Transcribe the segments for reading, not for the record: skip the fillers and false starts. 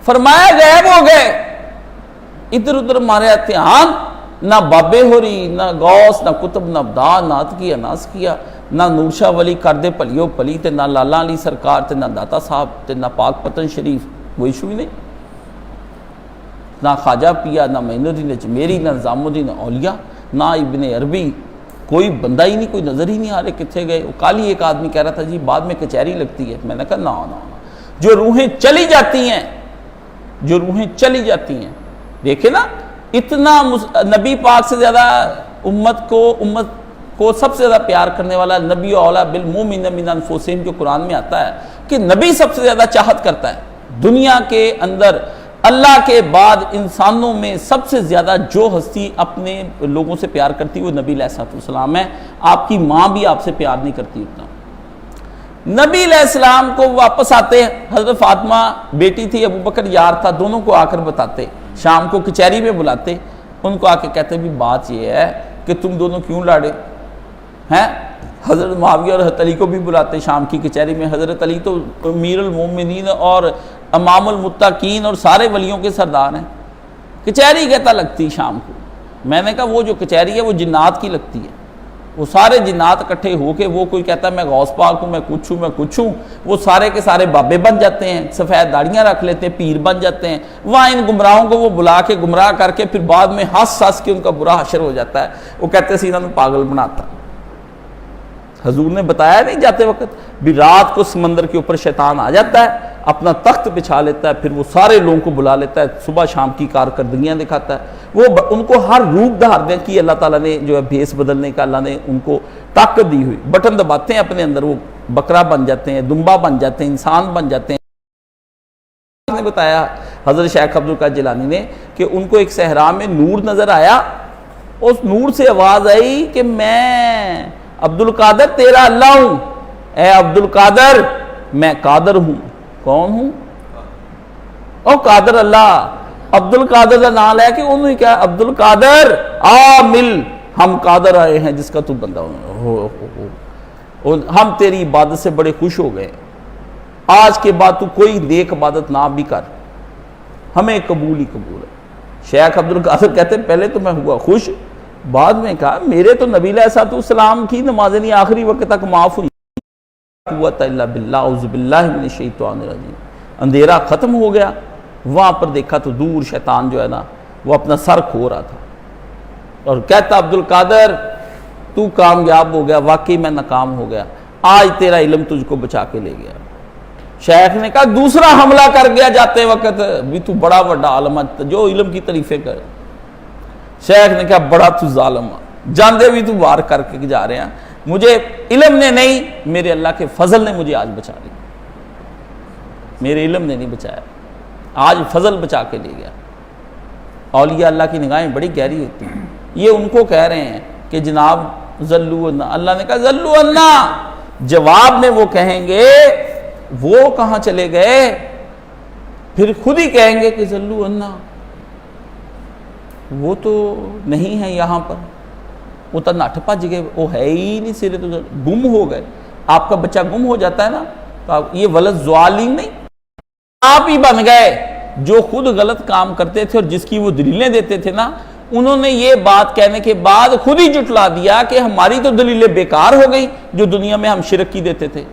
فرمایا غائب ہو گئے، ادھر ادھر ہمارے اتحان، نہ بابے ہو رہی، نہ غوث، نہ قطب، نہ ابدال، نہ عطکیہ، نہ اسکیہ، نہ نورشاہ ولی کردے پلیو پلی تے، نہ لالا علی سرکار تے، نہ داتا صاحب تے، نہ پاک پتن شریف، وہ ایشو ہی نہیں، نہ خواجہ پیا، نہ معین الدین اجمیری، نہ نظام الدین اولیاء، نہ ابن عربی، کوئی بندہ ہی نہیں، کوئی نظر ہی نہیں آ رہے کتنے گئے۔ وہ کل ہی ایک آدمی کہہ رہا تھا جی بعد میں کچہری لگتی ہے، میں نے کہا نا نا نا، جو روحیں چلی جاتی ہیں، جو روحیں چلی جاتی ہیں، دیکھیں نا اتنا نبی پاک سے زیادہ امت کو سب سے زیادہ پیار کرنے والا نبی اولا بالمؤمنین من انفسہم، جو قرآن میں آتا ہے کہ نبی سب سے زیادہ چاہت کرتا ہے دنیا کے اندر، اللہ کے بعد انسانوں میں سب سے زیادہ جو ہستی اپنے لوگوں سے پیار کرتی وہ نبی علیہ السلام ہے۔ آپ کی ماں بھی آپ سے پیار نہیں کرتی اتنا۔ نبی علیہ السلام کو واپس آتے، حضرت فاطمہ بیٹی تھی، ابو بکر یار تھا، دونوں کو آ کر بتاتے، شام کو کچہری میں بلاتے، ان کو آ کے کہتے بھی بات یہ ہے کہ تم دونوں کیوں لڑے ہیں؟ حضرت معاویہ اور حضرت علی کو بھی بلاتے شام کی کچہری میں، حضرت علی تو امیر المومنین اور امام المتقین اور سارے ولیوں کے سردار ہیں، کچہری کہتا لگتی شام کو۔ میں نے کہا وہ جو کچہری ہے وہ جنات کی لگتی ہے، وہ سارے جنات اکٹھے ہو کے، وہ کوئی کہتا ہے میں غوث پاک ہوں، میں کچھ ہوں، وہ سارے کے سارے بابے بن جاتے ہیں، سفید داڑیاں رکھ لیتے ہیں، پیر بن جاتے ہیں، وہاں ان گمراہوں کو وہ بلا کے گمراہ کر کے پھر بعد میں ہنس کے ان کا برا حشر ہو جاتا ہے، وہ کہتے ہیں سینہ میں پاگل بناتا۔ حضور نے بتایا نہیں جاتے وقت بھی رات کو سمندر کے اوپر شیطان آ جاتا ہے، اپنا تخت بچھا لیتا ہے، پھر وہ سارے لوگوں کو بلا لیتا ہے، صبح شام کی کارکردگیاں دکھاتا ہے، وہ ان کو ہر روپ دھارنے کی اللہ تعالیٰ نے جو ہے بھیس بدلنے کا اللہ نے ان کو طاقت دی ہوئی، بٹن دباتے ہیں اپنے اندر، وہ بکرا بن جاتے ہیں، دمبا بن جاتے ہیں، انسان بن جاتے ہیں۔ نے بتایا حضرت شیخ عبدالقادر جیلانی نے کہ ان کو ایک صحرا میں نور نظر آیا، اس نور سے آواز آئی کہ میں عبدالقادر تیرا اللہ ہوں، اے عبدالقادر میں قادر ہوں۔ کون ہوں؟ او قادر اللہ، عبدالقادر کا نام لے کہ انہوں نے کہا عبدالقادر آ مل، ہم قادر آئے ہیں جس کا تو بندہ ہو، ہم تیری عبادت سے بڑے خوش ہو گئے، آج کے بعد تو کوئی نیک عبادت نہ بھی کر، ہمیں قبول ہی قبول ہے۔ شیخ عبدالقادر کہتے ہیں پہلے تو میں ہوا خوش، بعد میں کہا میرے تو نبی علیہ السلام کی نمازیں نہیں آخری وقت تک معاف ہوئی، قوت الا باللہ، اعوذ باللہ من الشیطان الرجیم۔ اندھیرا ختم ہو گیا، وہاں پر دیکھا تو دور شیطان جو ہے نا وہ اپنا سر کھو رہا تھا اور کہتا عبدالقادر تو کامیاب ہو گیا، واقعی میں ناکام ہو گیا، آج تیرا علم تجھ کو بچا کے لے گیا۔ شیخ نے کہا دوسرا حملہ کر گیا جاتے وقت، بھی تو بڑا بڑا عالم ہے جو علم کی تعریفیں کر۔ شیخ نے کہا بڑا تو ظالم ہے، جاندے بھی تو وار کر کے جا رہے ہیں، مجھے علم نے نہیں، میرے اللہ کے فضل نے مجھے آج بچا لیا، میرے علم نے نہیں بچایا، آج فضل بچا کے لے گیا۔ اولیاء اللہ کی نگاہیں بڑی گہری ہوتی ہیں، یہ ان کو کہہ رہے ہیں کہ جناب ذلو انا، اللہ نے کہا ذلو انا، جواب میں وہ کہیں گے وہ کہاں چلے گئے، پھر خود ہی کہیں گے کہ ذلو انا، وہ تو نہیں ہے یہاں پر، وہ تو نٹ بھج گئے، وہ ہے ہی نہیں، سرے تو گم ہو گئے۔ آپ کا بچہ گم ہو جاتا ہے نا تو یہ ولد ظالم نہیں، آپ ہی بن گئے جو خود غلط کام کرتے تھے اور جس کی وہ دلیلیں دیتے تھے نا، انہوں نے یہ بات کہنے کے بعد خود ہی جٹلا دیا کہ ہماری تو دلیلیں بیکار ہو گئی جو دنیا میں ہم شرک کی دیتے تھے۔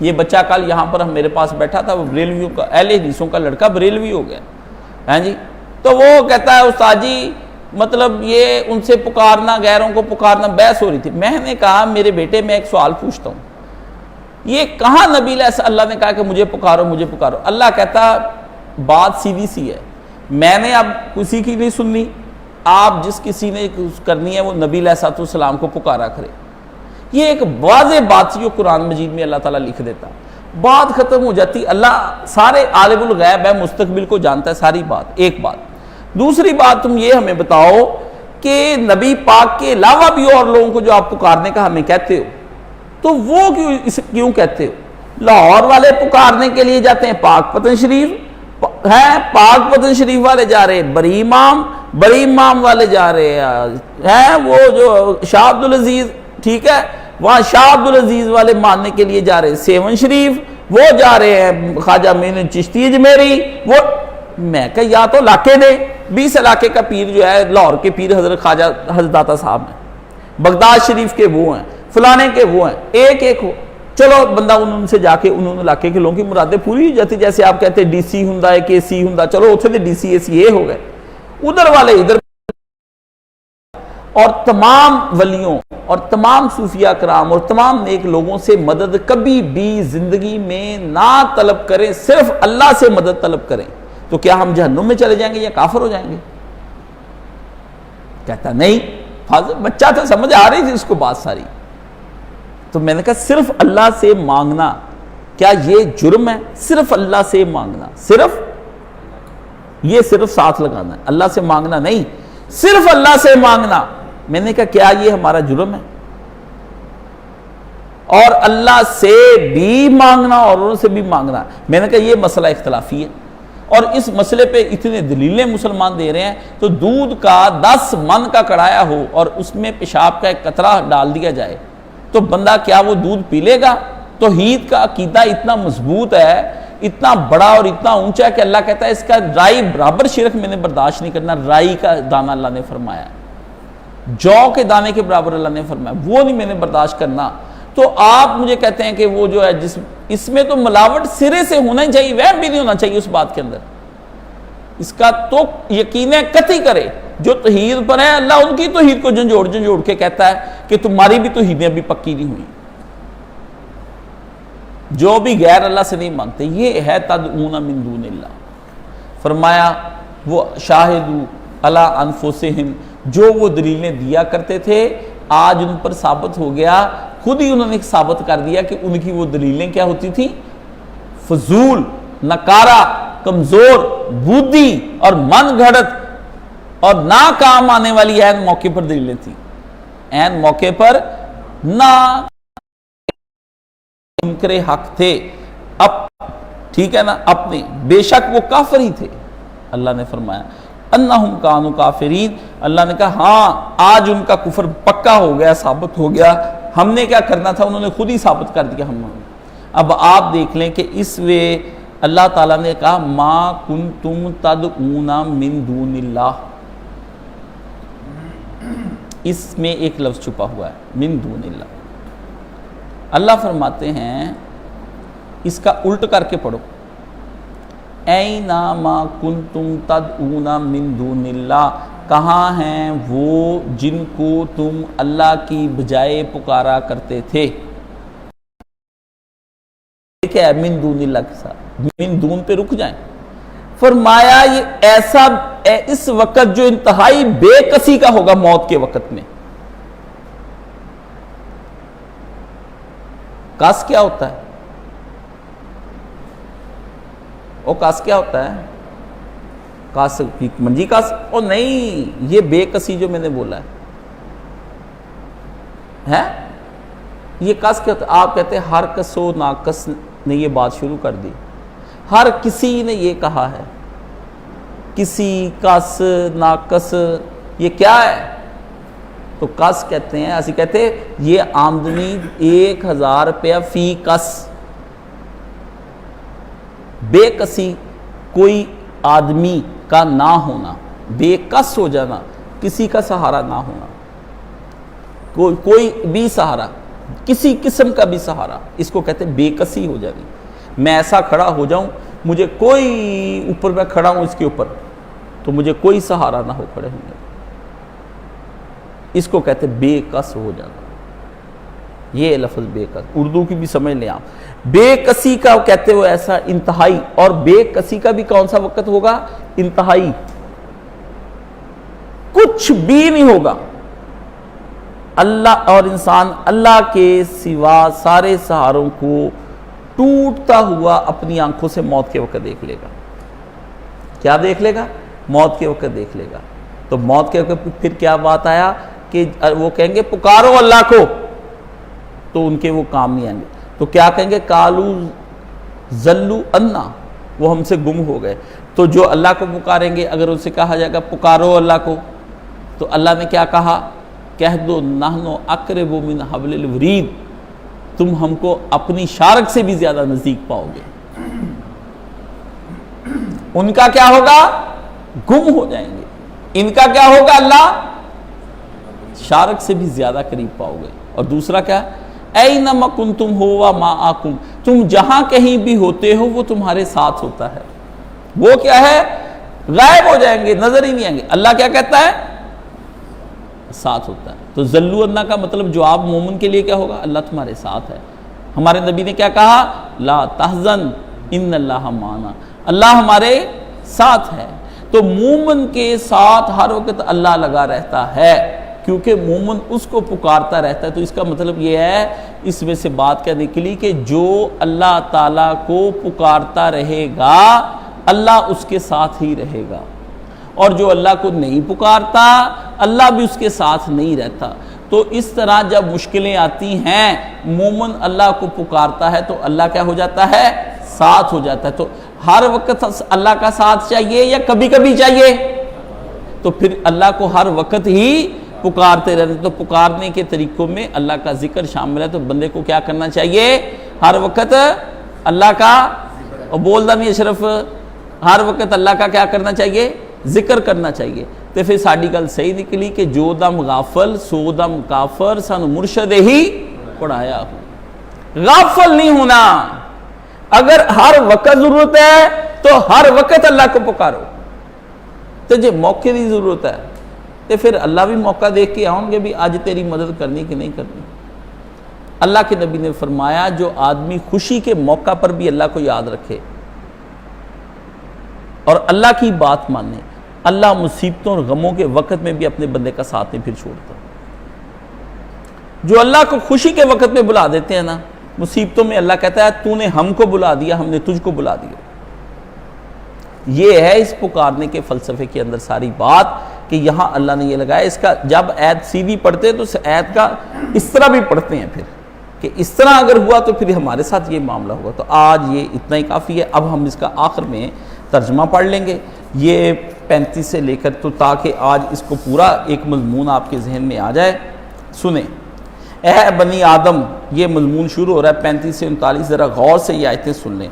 یہ بچہ کل یہاں پر میرے پاس بیٹھا تھا، وہ بریلویوں کا، اہل حدیثوں کا لڑکا بریلوی ہو گیا ہے جی، تو وہ کہتا ہے استاد جی مطلب یہ ان سے پکارنا، غیروں کو پکارنا، بحث ہو رہی تھی۔ میں نے کہا میرے بیٹے میں ایک سوال پوچھتا ہوں، یہ کہاں نبی علیہ اللہ نے کہا کہ مجھے پکارو مجھے پکارو؟ اللہ کہتا بات سیدھی سی ہے، میں نے اب کسی کی نہیں سننی، آپ جس کسی نے کرنی ہے وہ نبی علیہ السلام کو پکارا کرے۔ یہ ایک واضح بات جو قرآن مجید میں اللہ تعالیٰ لکھ دیتا، بات ختم ہو جاتی۔ اللہ سارے عالم الغیب ہے، مستقبل کو جانتا ہے، ساری بات ایک بات۔ دوسری بات تم یہ ہمیں بتاؤ کہ نبی پاک کے علاوہ بھی اور لوگوں کو جو آپ پکارنے کا ہمیں کہتے ہو تو وہ کیوں کہتے ہو؟ لاہور والے پکارنے کے لیے جاتے ہیں پاک پتن شریف ہیں، پاک پتن شریف والے جا رہے ہیں بری امام والے جا رہے ہیں، وہ جو شاہ عبدالعزیز، ٹھیک ہے، وہاں شاہ عبدالعزیز والے ماننے کے لیے جا رہے ہیں سیون شریف، وہ جا رہے ہیں خواجہ معین چشتی اجمیری، وہ میں کہ یا تو علاقے دے، 20 علاقے کا پیر جو ہے، لاہور کے پیر حضرت خواجہ حضرت داتا صاحب ہیں، بغداد شریف کے وہ ہیں، فلانے کے وہ ہیں، ایک ایک ہو، چلو بندہ ان سے جا کے انہوں نے علاقے کے لوگوں کی مرادیں پوری ہو جاتی، جیسے آپ کہتے ہیں ڈی سی ہوں کے سی ہوں، چلو اتنے ڈی سی اے سی یہ ہو گئے، ادھر والے ادھر، اور تمام ولیوں اور تمام صوفیہ کرام اور تمام نیک لوگوں سے مدد کبھی بھی زندگی میں نہ طلب کریں، صرف اللہ سے مدد طلب کریں، تو کیا ہم جہنم میں چلے جائیں گے یا کافر ہو جائیں گے؟ کہتا نہیں، فاضل بچہ تھا، سمجھ آ رہی تھی اس کو بات ساری. تو میں نے کہا صرف اللہ سے مانگنا کیا یہ جرم ہے؟ صرف اللہ سے مانگنا، صرف یہ صرف ساتھ لگانا ہے، اللہ سے مانگنا نہیں، صرف اللہ سے مانگنا. میں نے کہا کیا یہ ہمارا جرم ہے؟ اور اللہ سے بھی مانگنا اور ان سے بھی مانگنا. میں نے کہا یہ مسئلہ اختلافی ہے، اور اس مسئلے پہ اتنے دلیلیں مسلمان دے رہے ہیں. تو دودھ کا 10 من کا کڑایا ہو اور اس میں پیشاب کا ایک قطرہ ڈال دیا جائے تو بندہ کیا وہ دودھ پی لے گا؟ توحید کا عقیدہ اتنا مضبوط ہے، اتنا بڑا اور اتنا اونچا ہے کہ اللہ کہتا ہے اس کا رائی برابر شرک میں نے برداشت نہیں کرنا. رائی کا دانہ اللہ نے فرمایا، جو کے دانے کے برابر اللہ نے فرمایا، وہ نہیں میں نے برداشت کرنا. تو آپ مجھے کہتے ہیں کہ وہ جو ہے اس میں تو ملاوٹ سرے سے ہونا ہی چاہیے، وہم بھی نہیں ہونا چاہیے اس بات کے اندر. اس کا تو یقین قطعی کرے جو توحید پر ہے، اللہ ان کی توحید کو جھنجھوڑ کے کہتا ہے کہ تمہاری بھی توحیدیں ابھی پکی نہیں ہوئی. جو بھی غیر اللہ سے نہیں مانگتے، یہ ہے تدعون من دون اللہ. فرمایا وہ شاہدوا علی انفسہم، جو وہ دلیلیں دیا کرتے تھے آج ان پر ثابت ہو گیا، خود ہی انہوں نے ثابت کر دیا کہ ان کی وہ دلیلیں کیا ہوتی تھی؟ فضول، نکارا، کمزور، بودھی اور من گھڑت اور نہ کام آنے والی عین موقع پر دلیلیں تھیں. عین موقع پر نہ منکر حق تھے، اب ٹھیک ہے نا، اپنے بے شک وہ کافر ہی تھے. اللہ نے فرمایا انہم کانوا کافرین. اللہ نے کہا ہاں آج ان کا کفر پکا ہو گیا، ثابت ہو گیا. ہم نے کیا کرنا تھا انہوں نے خود ہی ثابت کر دیا. ہم اب آپ دیکھ لیں کہ اس وے اللہ تعالیٰ نے کہا ما کنتم تدعون من دون اللہ، اس میں ایک لفظ چھپا ہوا ہے، من دون اللہ. اللہ فرماتے ہیں اس کا الٹ کر کے پڑھو، اَیْنَ مَا كُنْتُمْ تَدْعُونَ مِن دُونِ اللَّهِ، کہاں ہیں وہ جن کو تم اللہ کی بجائے پکارا کرتے تھے. کیا ہے من دون اللہ کے ساتھ؟ من دون پہ رک جائیں. فرمایا یہ ایسا اس وقت جو انتہائی بے کسی کا ہوگا موت کے وقت میں. کاس کیا ہوتا ہے؟ وہ کاس کیا ہوتا ہے؟ کاس منجی کاس؟ او نہیں، یہ بے کسی جو میں نے بولا ہے یہ کاس کیا ہوتا ہے؟ آپ کہتے ہیں ہر کس و ناکس نے یہ بات شروع کر دی، ہر کسی نے یہ کہا ہے، کسی، کس، ناکس، یہ کیا ہے؟ تو کس کہتے ہیں، ایسے کہتے ہیں یہ آمدنی 1000 روپیہ فی کس. بے کسی کوئی آدمی کا نہ ہونا، بے کس ہو جانا، کسی کا سہارا نہ ہونا، کوئی بھی سہارا، کسی قسم کا بھی سہارا، اس کو کہتے ہیں بے کسی ہو جانی. میں ایسا کھڑا ہو جاؤں، مجھے کوئی اوپر میں کھڑا ہوں اس کے اوپر تو مجھے کوئی سہارا نہ ہو کھڑے ہوں گے، اس کو کہتے ہیں بے کس ہو جانا. یہ لفظ بے کس اردو کی بھی سمجھ لیں آپ. بے کسی کا کہتے ہو ایسا انتہائی، اور بے کسی کا بھی کون سا وقت ہوگا؟ انتہائی، کچھ بھی نہیں ہوگا. اللہ اور انسان اللہ کے سوا سارے سہاروں کو ٹوٹتا ہوا اپنی آنکھوں سے موت کے وقت دیکھ لے گا. کیا دیکھ لے گا؟ موت کے وقت دیکھ لے گا. تو موت کے وقت پھر کیا بات آیا کہ وہ کہیں گے پکارو اللہ کو، تو ان کے وہ کام نہیں آئیں گے. تو کیا کہیں گے؟ کالو ذلو انا، وہ ہم سے گم ہو گئے. تو جو اللہ کو پکاریں گے، اگر ان سے کہا جائے گا پکارو اللہ کو، تو اللہ نے کیا کہا؟ کہہ دو نحنو اقرب من حبل الورید، تم ہم کو اپنی شارک سے بھی زیادہ نزدیک پاؤ گے. ان کا کیا ہوگا؟ گم ہو جائیں گے. ان کا کیا ہوگا؟ اللہ شارک سے بھی زیادہ قریب پاؤ گے. اور دوسرا کیا؟ اینما کنتم ہوا معکم، تم جہاں کہیں بھی ہوتے ہو وہ تمہارے ساتھ ہوتا ہے. وہ کیا ہے؟ غائب ہو جائیں گے، نظر ہی نہیں آئیں گے. اللہ کیا کہتا ہے؟ ساتھ ہوتا ہے. تو ذلوا اللہ کا مطلب جواب مومن کے لیے کیا ہوگا؟ اللہ تمہارے ساتھ ہے. ہمارے نبی نے کیا کہا؟ لا تحزن ان اللہ معنا، اللہ ہمارے ساتھ ہے. تو مومن کے ساتھ ہر وقت اللہ لگا رہتا ہے، کیونکہ مومن اس کو پکارتا رہتا ہے. تو اس کا مطلب یہ ہے، اس میں سے بات کیا نکلی کہ جو اللہ تعالیٰ کو پکارتا رہے گا اللہ اس کے ساتھ ہی رہے گا، اور جو اللہ کو نہیں پکارتا اللہ بھی اس کے ساتھ نہیں رہتا. تو اس طرح جب مشکلیں آتی ہیں مومن اللہ کو پکارتا ہے تو اللہ کیا ہو جاتا ہے؟ ساتھ ہو جاتا ہے. تو ہر وقت اللہ کا ساتھ چاہیے یا کبھی کبھی چاہیے؟ تو پھر اللہ کو ہر وقت ہی پکارتے رہتے. تو پکارنے کے طریقوں میں اللہ کا ذکر شامل ہے. تو بندے کو کیا کرنا چاہیے؟ ہر وقت اللہ کا، اور بولنا نہیں صرف، ہر وقت اللہ کا کیا کرنا چاہیے؟ ذکر کرنا چاہیے. تو پھر ساڈی گل صحیح نکلی کہ جو دم غافل سو دم کافر، سانو مرشد ہی پڑھایا ہو. غافل نہیں ہونا. اگر ہر وقت ضرورت ہے تو ہر وقت اللہ کو پکارو. تو جب موقع کی ضرورت ہے تو پھر اللہ بھی موقع دیکھ کے آؤں گے بھی آج تیری مدد کرنی کہ نہیں کرنی. اللہ کے نبی نے فرمایا جو آدمی خوشی کے موقع پر بھی اللہ کو یاد رکھے اور اللہ کی بات مانے، اللہ مصیبتوں اور غموں کے وقت میں بھی اپنے بندے کا ساتھ نہیں پھر چھوڑتا. جو اللہ کو خوشی کے وقت میں بلا دیتے ہیں نا، مصیبتوں میں اللہ کہتا ہے تو نے ہم کو بلا دیا، ہم نے تجھ کو بلا دیا. یہ ہے اس پکارنے کے فلسفے کے اندر ساری بات کہ یہاں اللہ نے یہ لگایا. اس کا جب آیت سیدھی پڑھتے ہیں تو اس آیت کا اس طرح بھی پڑھتے ہیں پھر کہ اس طرح اگر ہوا تو پھر ہمارے ساتھ یہ معاملہ ہوگا. تو آج یہ اتنا ہی کافی ہے. اب ہم اس کا آخر میں ترجمہ پڑھ لیں گے یہ 35 سے لے کر، تو تاکہ آج اس کو پورا ایک مضمون آپ کے ذہن میں آ جائے. سنیں. اے بنی آدم، یہ مضمون شروع ہو رہا ہے 35 سے 39. ذرا غور سے یہ آیتیں سن لیں.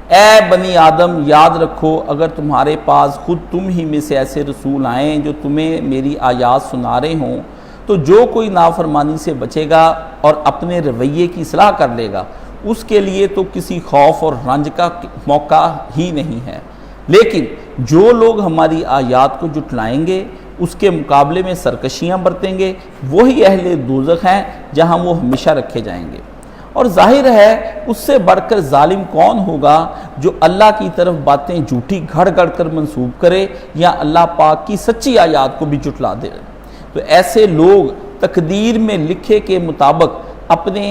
اے بنی آدم، یاد رکھو اگر تمہارے پاس خود تم ہی میں سے ایسے رسول آئیں جو تمہیں میری آیات سنا رہے ہوں، تو جو کوئی نافرمانی سے بچے گا اور اپنے رویے کی اصلاح کر لے گا اس کے لیے تو کسی خوف اور رنج کا موقع ہی نہیں ہے. لیکن جو لوگ ہماری آیات کو جھٹلائیں گے اس کے مقابلے میں سرکشیاں برتیں گے وہی اہل دوزخ ہیں جہاں وہ ہمیشہ رکھے جائیں گے. اور ظاہر ہے اس سے بڑھ کر ظالم کون ہوگا جو اللہ کی طرف باتیں جھوٹی گھڑ گھڑ کر منسوب کرے یا اللہ پاک کی سچی آیات کو بھی جھٹلا دے. تو ایسے لوگ تقدیر میں لکھے کے مطابق اپنے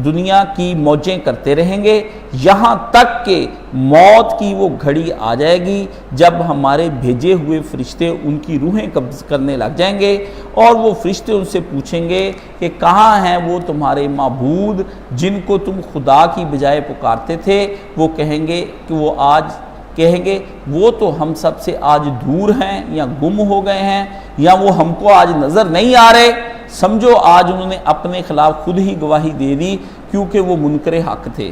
دنیا کی موجیں کرتے رہیں گے یہاں تک کہ موت کی وہ گھڑی آ جائے گی جب ہمارے بھیجے ہوئے فرشتے ان کی روحیں قبض کرنے لگ جائیں گے اور وہ فرشتے ان سے پوچھیں گے کہ کہاں ہیں وہ تمہارے معبود جن کو تم خدا کی بجائے پکارتے تھے. وہ کہیں گے وہ تو ہم سب سے آج دور ہیں یا گم ہو گئے ہیں یا وہ ہم کو آج نظر نہیں آ رہے. سمجھو آج انہوں نے اپنے خلاف خود ہی گواہی دے دی کیونکہ وہ منکر حق تھے.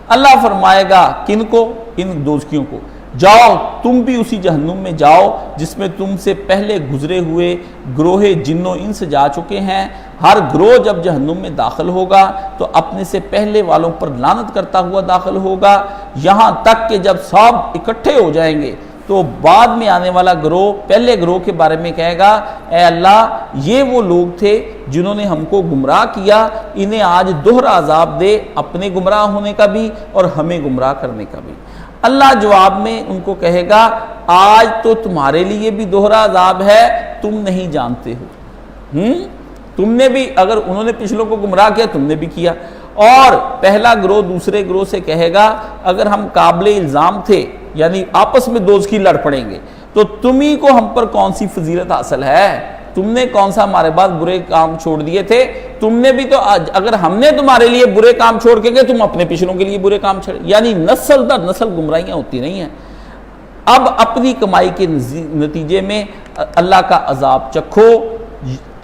اللہ فرمائے گا کن کو؟ ان دوزخیوں کو، جاؤ تم بھی اسی جہنم میں جاؤ جس میں تم سے پہلے گزرے ہوئے گروہ جن و انس جا چکے ہیں. ہر گروہ جب جہنم میں داخل ہوگا تو اپنے سے پہلے والوں پر لعنت کرتا ہوا داخل ہوگا یہاں تک کہ جب سب اکٹھے ہو جائیں گے تو بعد میں آنے والا گروہ پہلے گروہ کے بارے میں کہے گا اے اللہ یہ وہ لوگ تھے جنہوں نے ہم کو گمراہ کیا، انہیں آج دوہرا عذاب دے، اپنے گمراہ ہونے کا بھی اور ہمیں گمراہ کرنے کا بھی. اللہ جواب میں ان کو کہے گا آج تو تمہارے لیے بھی دوہرا عذاب ہے، تم نہیں جانتے ہو. تم نے بھی، اگر انہوں نے پچھلوں کو گمراہ کیا تم نے بھی کیا. اور پہلا گروہ دوسرے گروہ سے کہے گا اگر ہم قابل الزام تھے یعنی آپس میں دوزخی لڑ پڑیں گے تو تمہیں کو ہم پر کون سی فضیلت حاصل ہے، تم نے کون سا ہمارے بعد برے کام چھوڑ دیے تھے، تم نے بھی تو اگر ہم نے تمہارے لیے برے کام چھوڑ کے گئے تم اپنے پچھلوں کے لیے برے کام چھوڑ. یعنی نسل در نسل گمراہیاں ہوتی نہیں ہیں. اب اپنی کمائی کے نتیجے میں اللہ کا عذاب چکھو.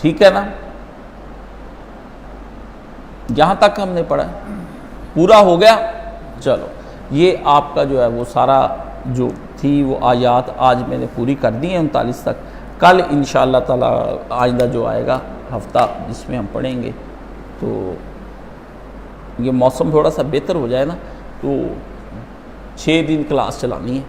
ٹھیک ہے نا. یہاں تک ہم نے پڑھا ہے، پورا ہو گیا. چلو یہ آپ کا جو ہے وہ سارا جو تھی وہ آیات آج میں نے پوری کر دی ہیں 39 تک. کل انشاءاللہ تعالی آئندہ جو آئے گا ہفتہ جس میں ہم پڑھیں گے، تو یہ موسم تھوڑا سا بہتر ہو جائے نا تو 6 دن کلاس چلانی ہے.